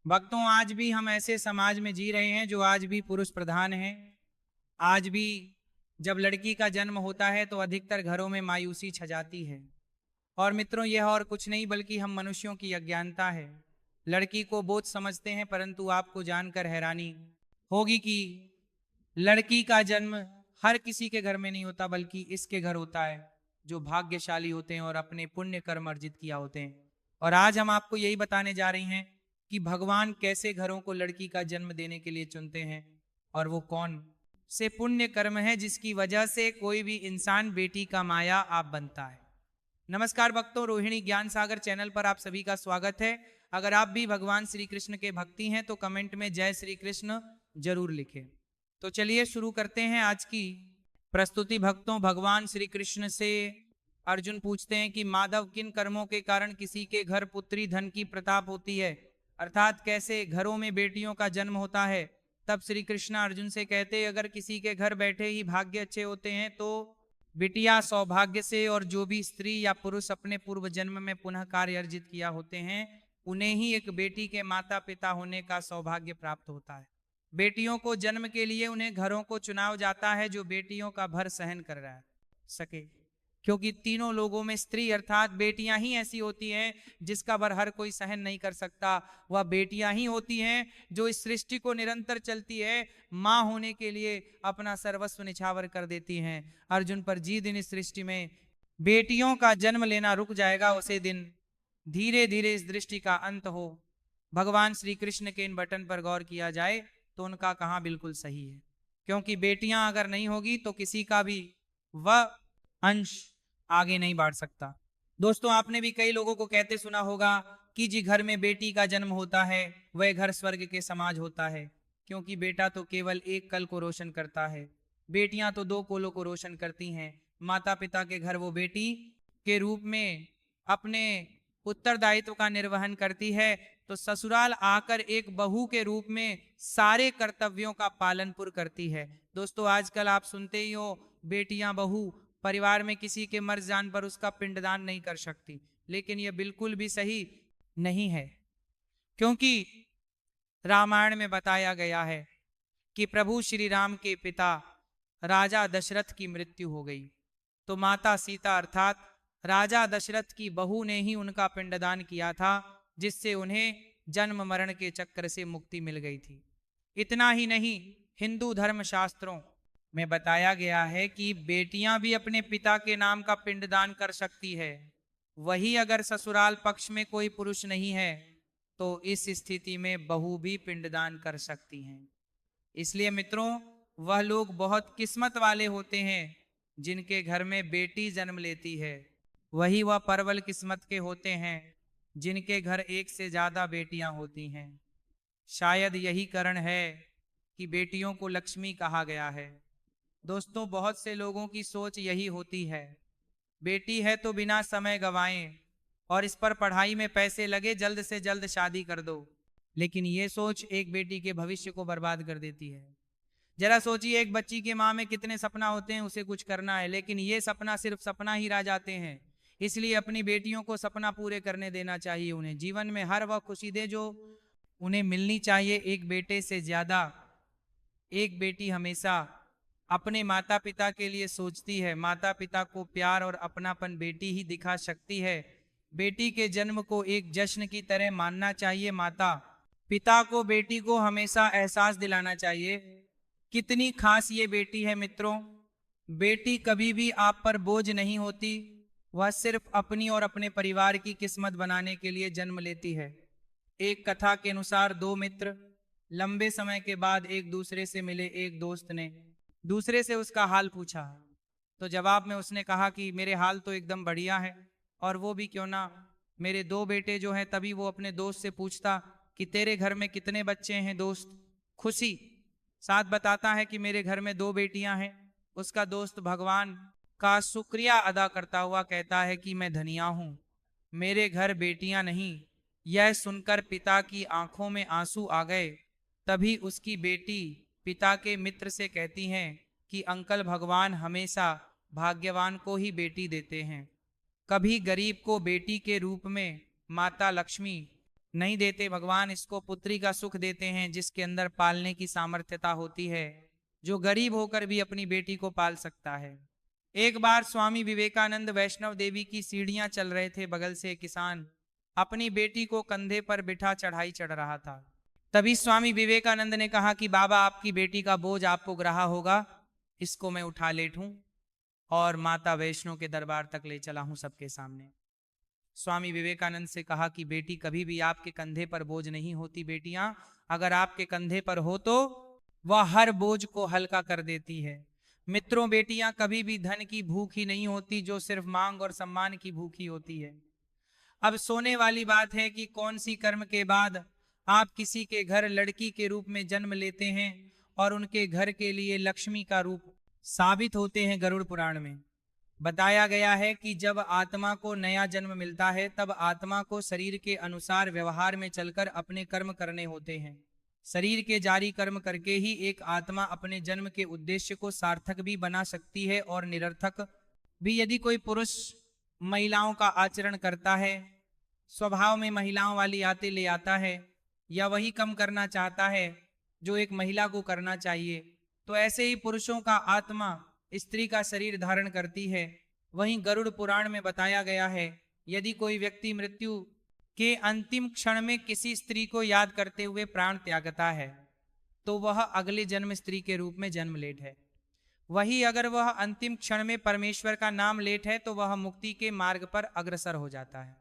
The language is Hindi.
भक्तों, आज भी हम ऐसे समाज में जी रहे हैं जो आज भी पुरुष प्रधान है। आज भी जब लड़की का जन्म होता है तो अधिकतर घरों में मायूसी छा जाती है। और मित्रों, यह और कुछ नहीं बल्कि हम मनुष्यों की अज्ञानता है। लड़की को बोझ समझते हैं, परंतु आपको जानकर हैरानी होगी कि लड़की का जन्म हर किसी के घर में नहीं होता, बल्कि इसके घर होता है जो भाग्यशाली होते हैं और अपने पुण्य कर्म अर्जित किया होते हैं। और आज हम आपको यही बताने जा रहे हैं कि भगवान कैसे घरों को लड़की का जन्म देने के लिए चुनते हैं और वो कौन से पुण्य कर्म है जिसकी वजह से कोई भी इंसान बेटी का माया आप बनता है। नमस्कार भक्तों, रोहिणी ज्ञान सागर चैनल पर आप सभी का स्वागत है। अगर आप भी भगवान श्री कृष्ण के भक्ति हैं तो कमेंट में जय श्री कृष्ण जरूर लिखें। तो चलिए शुरू करते हैं आज की प्रस्तुति। भक्तों, भगवान श्री कृष्ण से अर्जुन पूछते हैं कि माधव, किन कर्मों के कारण किसी के घर पुत्री धन की प्रताप होती है, अर्थात कैसे घरों में बेटियों का जन्म होता है। तब श्री कृष्ण अर्जुन से कहते, अगर किसी के घर बैठे ही भाग्य अच्छे होते हैं तो बिटिया सौभाग्य से, और जो भी स्त्री या पुरुष अपने पूर्व जन्म में पुनः कार्य अर्जित किया होते हैं उन्हें ही एक बेटी के माता पिता होने का सौभाग्य प्राप्त होता है। बेटियों को जन्म के लिए उन्हें घरों को चुनाव जाता है जो बेटियों का भर सहन कर रहा है सके, क्योंकि तीनों लोगों में स्त्री अर्थात बेटियां ही ऐसी होती हैं जिसका भर हर कोई सहन नहीं कर सकता। वह बेटियां ही होती हैं जो इस सृष्टि को निरंतर चलती है मां होने के लिए अपना सर्वस्व निछावर कर देती हैं। अर्जुन पर जिस दिन इस सृष्टि में बेटियों का जन्म लेना रुक जाएगा उसे दिन धीरे धीरे इस दृष्टि का अंत हो। भगवान श्री कृष्ण के इन बटन पर गौर किया जाए तो उनका कहा बिल्कुल सही है, क्योंकि बेटियां अगर नहीं होगी तो किसी का भी वह अंश आगे नहीं बढ़ सकता। दोस्तों, आपने भी कई लोगों को कहते सुना होगा कि जी घर में बेटी का जन्म होता है वह घर स्वर्ग के समाज होता है, क्योंकि बेटा तो केवल एक कल को रोशन करता है, बेटियां तो दो कोलों को रोशन करती हैं। माता पिता के घर वो बेटी के रूप में अपने उत्तरदायित्व का निर्वहन करती है, तो ससुराल आकर एक बहू के रूप में सारे कर्तव्यों का पालन पुर करती है। दोस्तों, आजकल आप सुनते ही हो बेटियां बहू परिवार में किसी के मर जाने पर उसका पिंडदान नहीं कर सकती, लेकिन यह बिल्कुल भी सही नहीं है, क्योंकि रामायण में बताया गया है कि प्रभु श्री राम के पिता राजा दशरथ की मृत्यु हो गई, तो माता सीता अर्थात राजा दशरथ की बहू ने ही उनका पिंडदान किया था, जिससे उन्हें जन्म मरण के चक्र से मुक्ति मिल गई थी। इतना ही नहीं, हिंदू धर्म शास्त्रों में बताया गया है कि बेटियां भी अपने पिता के नाम का पिंडदान कर सकती है। वही अगर ससुराल पक्ष में कोई पुरुष नहीं है तो इस स्थिति में बहू भी पिंडदान कर सकती हैं। इसलिए मित्रों, वह लोग बहुत किस्मत वाले होते हैं जिनके घर में बेटी जन्म लेती है, वही वह परवल किस्मत के होते हैं जिनके घर एक से ज्यादा बेटियां होती हैं। शायद यही कारण है कि बेटियों को लक्ष्मी कहा गया है। दोस्तों, बहुत से लोगों की सोच यही होती है, बेटी है तो बिना समय गवाएं और इस पर पढ़ाई में पैसे लगे, जल्द से जल्द शादी कर दो। लेकिन ये सोच एक बेटी के भविष्य को बर्बाद कर देती है। जरा सोचिए, एक बच्ची के माँ में कितने सपना होते हैं, उसे कुछ करना है, लेकिन ये सपना सिर्फ सपना ही रह जाते हैं। इसलिए अपनी बेटियों को सपना पूरे करने देना चाहिए, उन्हें जीवन में हर वह खुशी दे जो उन्हें मिलनी चाहिए। एक बेटे से ज्यादा एक बेटी हमेशा अपने माता पिता के लिए सोचती है। माता पिता को प्यार और अपनापन बेटी ही दिखा सकती है। बेटी के जन्म को एक जश्न की तरह मानना चाहिए। माता पिता को बेटी को हमेशा एहसास दिलाना चाहिए कितनी खास ये बेटी है। मित्रों, बेटी कभी भी आप पर बोझ नहीं होती, वह सिर्फ अपनी और अपने परिवार की किस्मत बनाने के लिए जन्म लेती है। एक कथा के अनुसार दो मित्र लंबे समय के बाद एक दूसरे से मिले। एक दोस्त ने दूसरे से उसका हाल पूछा, तो जवाब में उसने कहा कि मेरे हाल तो एकदम बढ़िया है, और वो भी क्यों ना, मेरे दो बेटे जो हैं। तभी वो अपने दोस्त से पूछता कि तेरे घर में कितने बच्चे हैं। दोस्त खुशी साथ बताता है कि मेरे घर में दो बेटियां हैं। उसका दोस्त भगवान का शुक्रिया अदा करता हुआ कहता है कि मैं धनिया हूं, मेरे घर बेटियां नहीं। यह सुनकर पिता की आंखों में आंसू आ गए। तभी उसकी बेटी पिता के मित्र से कहती हैं कि अंकल, भगवान हमेशा भाग्यवान को ही बेटी देते हैं, कभी गरीब को बेटी के रूप में माता लक्ष्मी नहीं देते, भगवान इसको पुत्री का सुख देते हैं जिसके अंदर पालने की सामर्थ्यता होती है, जो गरीब होकर भी अपनी बेटी को पाल सकता है। एक बार स्वामी विवेकानंद वैष्णव देवी की सीढ़ियां चल रहे थे, बगल से एक किसान अपनी बेटी को कंधे पर बिठा चढ़ाई चढ़ रहा था। तभी स्वामी विवेकानंद ने कहा कि बाबा, आपकी बेटी का बोझ आपको ग्रहा होगा, इसको मैं उठा लेटूं और माता वैष्णो के दरबार तक ले चला हूं सबके सामने। स्वामी विवेकानंद से कहा कि बेटी कभी भी आपके कंधे पर बोझ नहीं होती, बेटियां अगर आपके कंधे पर हो तो वह हर बोझ को हल्का कर देती है। मित्रों, बेटियां कभी भी धन की भूखी नहीं होती, जो सिर्फ मांग और सम्मान की भूखी होती है। अब सोने वाली बात है कि कौन सी कर्म के बाद आप किसी के घर लड़की के रूप में जन्म लेते हैं और उनके घर के लिए लक्ष्मी का रूप साबित होते हैं। गरुड़ पुराण में बताया गया है कि जब आत्मा को नया जन्म मिलता है तब आत्मा को शरीर के अनुसार व्यवहार में चलकर अपने कर्म करने होते हैं। शरीर के जारी कर्म करके ही एक आत्मा अपने जन्म के उद्देश्य को सार्थक भी बना सकती है और निरर्थक भी। यदि कोई पुरुष महिलाओं का आचरण करता है, स्वभाव में महिलाओं वाली आते ले आता है, या वही कम करना चाहता है जो एक महिला को करना चाहिए, तो ऐसे ही पुरुषों का आत्मा स्त्री का शरीर धारण करती है। वहीं गरुड़ पुराण में बताया गया है, यदि कोई व्यक्ति मृत्यु के अंतिम क्षण में किसी स्त्री को याद करते हुए प्राण त्यागता है तो वह अगले जन्म स्त्री के रूप में जन्म लेट है। वही अगर वह अंतिम क्षण में परमेश्वर का नाम लेट है तो वह मुक्ति के मार्ग पर अग्रसर हो जाता है।